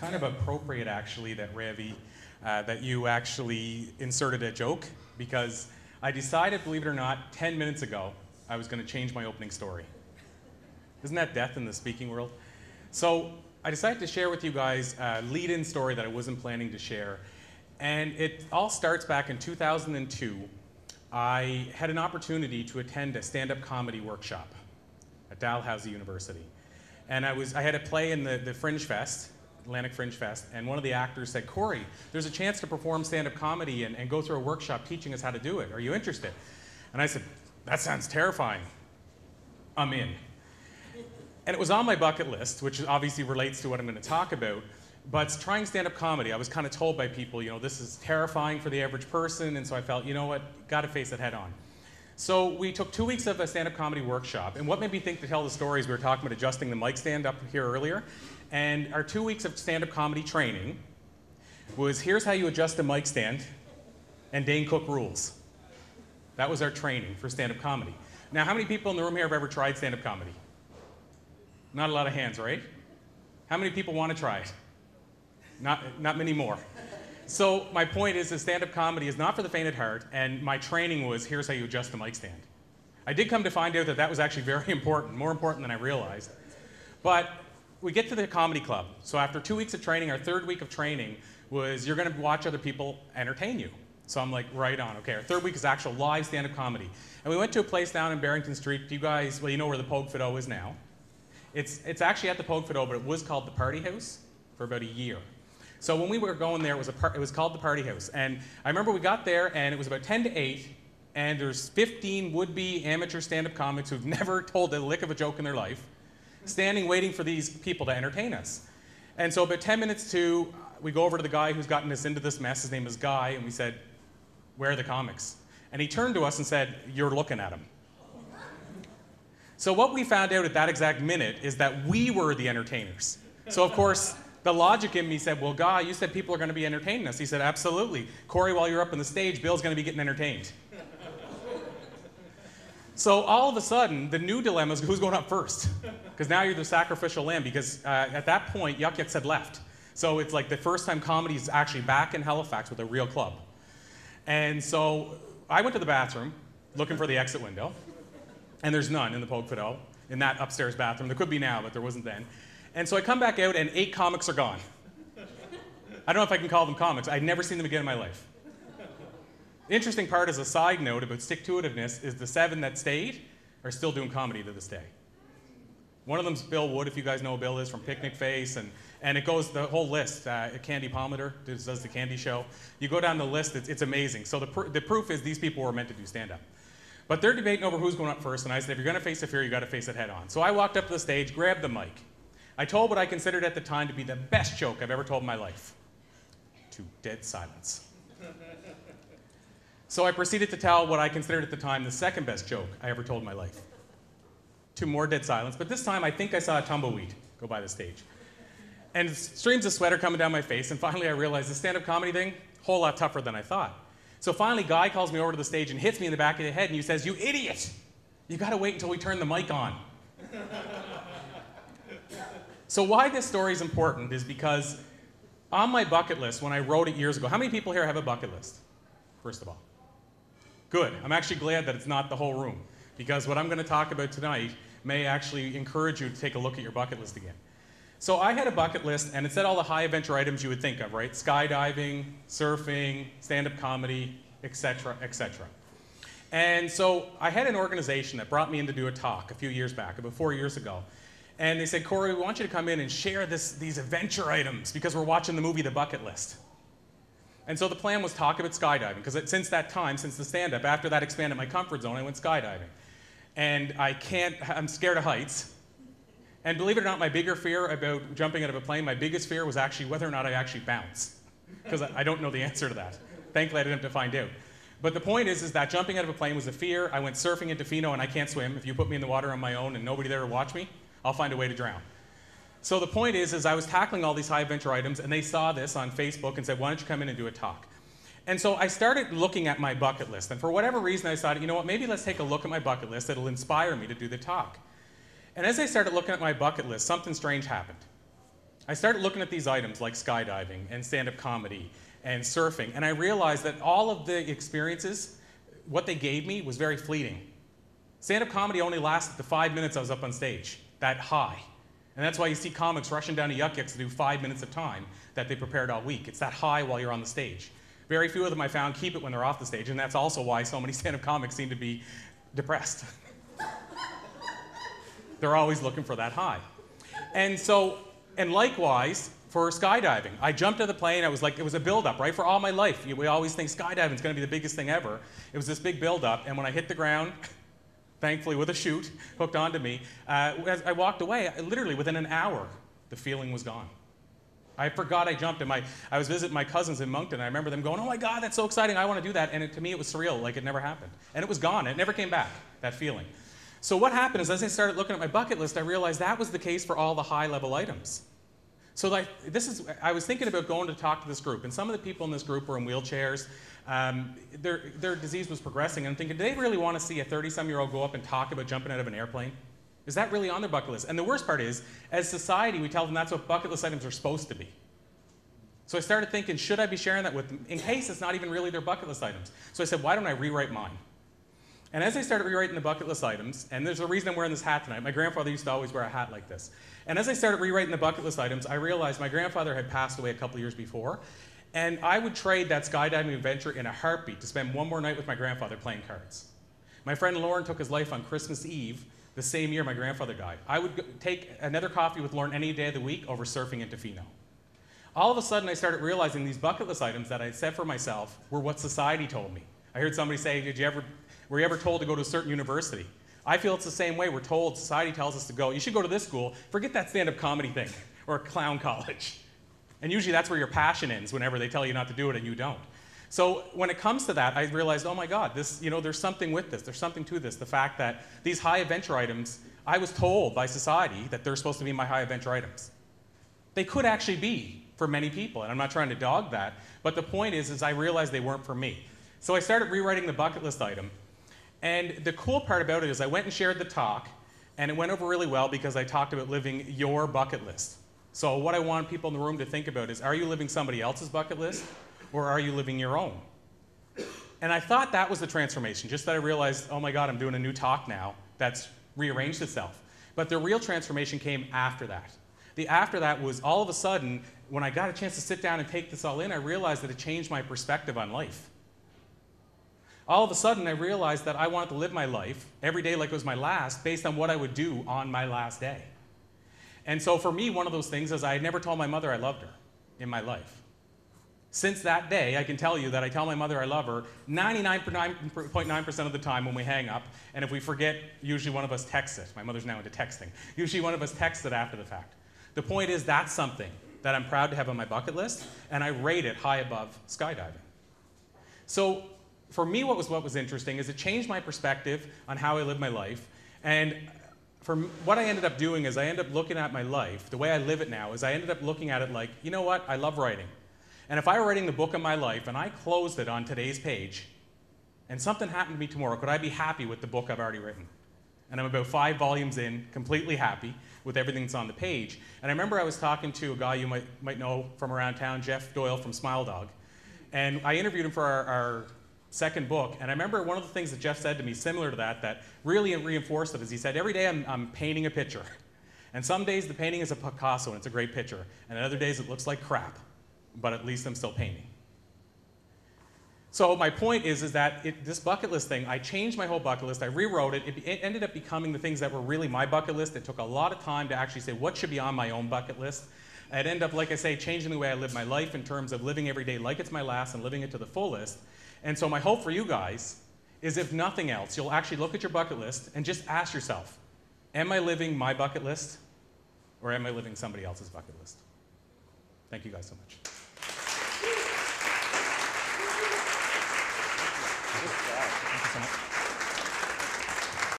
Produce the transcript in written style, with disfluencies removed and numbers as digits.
kind of appropriate, actually, that Ravi, that you actually inserted a joke, because I decided, believe it or not, 10 minutes ago, I was going to change my opening story. Isn't that death in the speaking world? So I decided to share with you guys a lead-in story that I wasn't planning to share. And it all starts back in 2002. I had an opportunity to attend a stand-up comedy workshop at Dalhousie University. And I had a play in the Fringe Fest, Atlantic Fringe Fest, and one of the actors said, "Corey, there's a chance to perform stand-up comedy and go through a workshop teaching us how to do it. Are you interested?" And I said, "That sounds terrifying. I'm in." And it was on my bucket list, which obviously relates to what I'm going to talk about. But trying stand-up comedy, I was kind of told by people, this is terrifying for the average person, and so I felt, you know what, got to face it head on. So we took 2 weeks of a stand-up comedy workshop, and what made me think to tell the stories, we were talking about adjusting the mic stand up here earlier, and our 2 weeks of stand-up comedy training was, here's how you adjust a mic stand, and Dane Cook rules. That was our training for stand-up comedy. Now, how many people in the room here have ever tried stand-up comedy? Not a lot of hands, right? How many people want to try it? Not many more. So my point is that stand-up comedy is not for the faint at heart, and my training was, here's how you adjust the mic stand. I did come to find out that that was actually very important, more important than I realized. But we get to the comedy club. So after 2 weeks of training, our third week of training was, you're going to watch other people entertain you. So I'm like, right on, okay. Our third week is actual live stand-up comedy. And we went to a place down in Barrington Street. You guys, well, you know where the Pogue Fido is now. It's actually at the Pogue Fido, but it was called the Party House for about a year. So when we were going there, it was called the Party House. And I remember we got there, and it was about 10 to 8, and there's 15 would-be amateur stand-up comics who've never told a lick of a joke in their life, standing waiting for these people to entertain us. And so about 10 minutes to, we go over to the guy who's gotten us into this mess. His name is Guy, and we said, "Where are the comics?" And he turned to us and said, "You're looking at them." So what we found out at that exact minute is that we were the entertainers. So of course, the logic in me said, "Well, Guy, you said people are going to be entertaining us." He said, "Absolutely. Corey, while you're up on the stage, Bill's going to be getting entertained." So all of a sudden, the new dilemma is who's going up first? Because now you're the sacrificial lamb, because at that point, Yuck Yucks had left. So it's like the first time comedy is actually back in Halifax with a real club. And so I went to the bathroom looking for the exit window, and there's none in the Pogue Fido, in that upstairs bathroom. There could be now, but there wasn't then. And so I come back out, and 8 comics are gone. I don't know if I can call them comics. I'd never seen them again in my life. The interesting part, as a side note about stick-to-itiveness, is the 7 that stayed are still doing comedy to this day. One of them's Bill Wood, if you guys know who Bill is, from Picnic Face, and it goes the whole list. Candy Palmater does the Candy Show. You go down the list, it's amazing. So the proof is these people were meant to do stand-up. But they're debating over who's going up first, and I said, if you're going to face a fear, you got to face it head on. So I walked up to the stage, grabbed the mic. I told what I considered at the time to be the best joke I've ever told in my life, to dead silence. So I proceeded to tell what I considered at the time the second best joke I ever told in my life, to more dead silence. But this time I think I saw a tumbleweed go by the stage. And streams of sweat are coming down my face, and finally I realized the stand-up comedy thing, a whole lot tougher than I thought. So finally, Guy calls me over to the stage and hits me in the back of the head, and he says, "You idiot! You got to wait until we turn the mic on." So why this story is important is because on my bucket list, when I wrote it years ago, how many people here have a bucket list, first of all? Good. I'm actually glad that it's not the whole room, because what I'm going to talk about tonight may actually encourage you to take a look at your bucket list again. So I had a bucket list, and it said all the high adventure items you would think of, right? Skydiving, surfing, stand-up comedy, etc., etc. And so I had an organization that brought me in to do a talk a few years back, about 4 years ago. And they said, "Corey, we want you to come in and share these adventure items because we're watching the movie The Bucket List." And so the plan was talk about skydiving, because since that time, since the stand-up, after that expanded my comfort zone, I went skydiving. And I'm scared of heights. And believe it or not, my bigger fear about jumping out of a plane, my biggest fear was actually whether or not I actually bounce, because I don't know the answer to that. Thankfully, I didn't have to find out. But the point is that jumping out of a plane was a fear. I went surfing in Tofino, and I can't swim. If you put me in the water on my own and nobody there to watch me, I'll find a way to drown. So the point is I was tackling all these high adventure items, and they saw this on Facebook and said, "Why don't you come in and do a talk?" And so I started looking at my bucket list, and for whatever reason I decided, you know what, maybe let's take a look at my bucket list. It'll inspire me to do the talk. And as I started looking at my bucket list, something strange happened. I started looking at these items like skydiving and stand-up comedy and surfing, and I realized that all of the experiences, what they gave me was very fleeting. Stand-up comedy only lasted the 5 minutes I was up on stage, that high. And that's why you see comics rushing down to Yuck Yucks to do 5 minutes of time that they prepared all week. It's that high while you're on the stage. Very few of them I found keep it when they're off the stage, and that's also why so many stand-up comics seem to be depressed. They're always looking for that high. And likewise, for skydiving, I jumped out of the plane. I was like, it was a build-up, right? For all my life, we always think skydiving is going to be the biggest thing ever. It was this big build-up, and when I hit the ground, thankfully with a chute hooked onto me, as I walked away, literally within an hour, the feeling was gone. I forgot I jumped, and I was visiting my cousins in Moncton, and I remember them going, oh my God, that's so exciting, I want to do that. And to me, it was surreal, like it never happened. And it was gone, it never came back, that feeling. So what happened is, as I started looking at my bucket list, I realized that was the case for all the high-level items. So I was thinking about going to talk to this group, and some of the people in this group were in wheelchairs. Their disease was progressing, and I'm thinking, do they really want to see a 30-some-year-old go up and talk about jumping out of an airplane? Is that really on their bucket list? And the worst part is, as society, we tell them that's what bucket list items are supposed to be. So I started thinking, should I be sharing that with them, in case it's not even really their bucket list items? So I said, why don't I rewrite mine? And as I started rewriting the bucket list items, and there's a reason I'm wearing this hat tonight. My grandfather used to always wear a hat like this. And as I started rewriting the bucket list items, I realized my grandfather had passed away a couple years before, and I would trade that skydiving adventure in a heartbeat to spend one more night with my grandfather playing cards. My friend Lauren took his life on Christmas Eve, the same year my grandfather died. I would take another coffee with Lauren any day of the week over surfing in Tofino. All of a sudden, I started realizing these bucket list items that I had set for myself were what society told me. I heard somebody say, were you ever told to go to a certain university? I feel it's the same way. We're told, society tells us to go, you should go to this school, forget that stand-up comedy thing, or a clown college. And usually that's where your passion ends, whenever they tell you not to do it and you don't. So when it comes to that, I realized, oh my God, there's something with this, there's something to this. The fact that these high adventure items, I was told by society that they're supposed to be my high adventure items. They could actually be for many people, and I'm not trying to dog that, but the point is I realized they weren't for me. So I started rewriting the bucket list item. And the cool part about it is I went and shared the talk, and it went over really well because I talked about living your bucket list. So what I want people in the room to think about is, are you living somebody else's bucket list, or are you living your own? And I thought that was the transformation, just that I realized, oh my God, I'm doing a new talk now that's rearranged itself. But the real transformation came after that. The after that was all of a sudden, when I got a chance to sit down and take this all in, I realized that it changed my perspective on life. All of a sudden, I realized that I wanted to live my life every day like it was my last, based on what I would do on my last day. And so for me, one of those things is I had never told my mother I loved her in my life. Since that day, I can tell you that I tell my mother I love her 99.9% of the time when we hang up, and if we forget, usually one of us texts it. My mother's now into texting. Usually one of us texts it after the fact. The point is, that's something that I'm proud to have on my bucket list, and I rate it high above skydiving. So for me, what was interesting is it changed my perspective on how I live my life. And what I ended up doing is I ended up looking at my life, the way I live it now, is I ended up looking at it like, you know what, I love writing. And if I were writing the book of my life and I closed it on today's page, and something happened to me tomorrow, could I be happy with the book I've already written? And I'm about 5 volumes in, completely happy with everything that's on the page. And I remember I was talking to a guy you might know from around town, Jeff Doyle from Smile Dog. And I interviewed him for our second book, and I remember one of the things that Jeff said to me similar to that really reinforced it, is he said, every day I'm painting a picture. And some days the painting is a Picasso and it's a great picture, and other days it looks like crap, but at least I'm still painting. So my point is that this bucket list thing, I changed my whole bucket list, I rewrote it, it ended up becoming the things that were really my bucket list. It took a lot of time to actually say what should be on my own bucket list. It ended up, like I say, changing the way I live my life in terms of living every day like it's my last and living it to the fullest. And so my hope for you guys is, if nothing else, you'll actually look at your bucket list and just ask yourself, am I living my bucket list, or am I living somebody else's bucket list? Thank you guys so much. Thank you so much.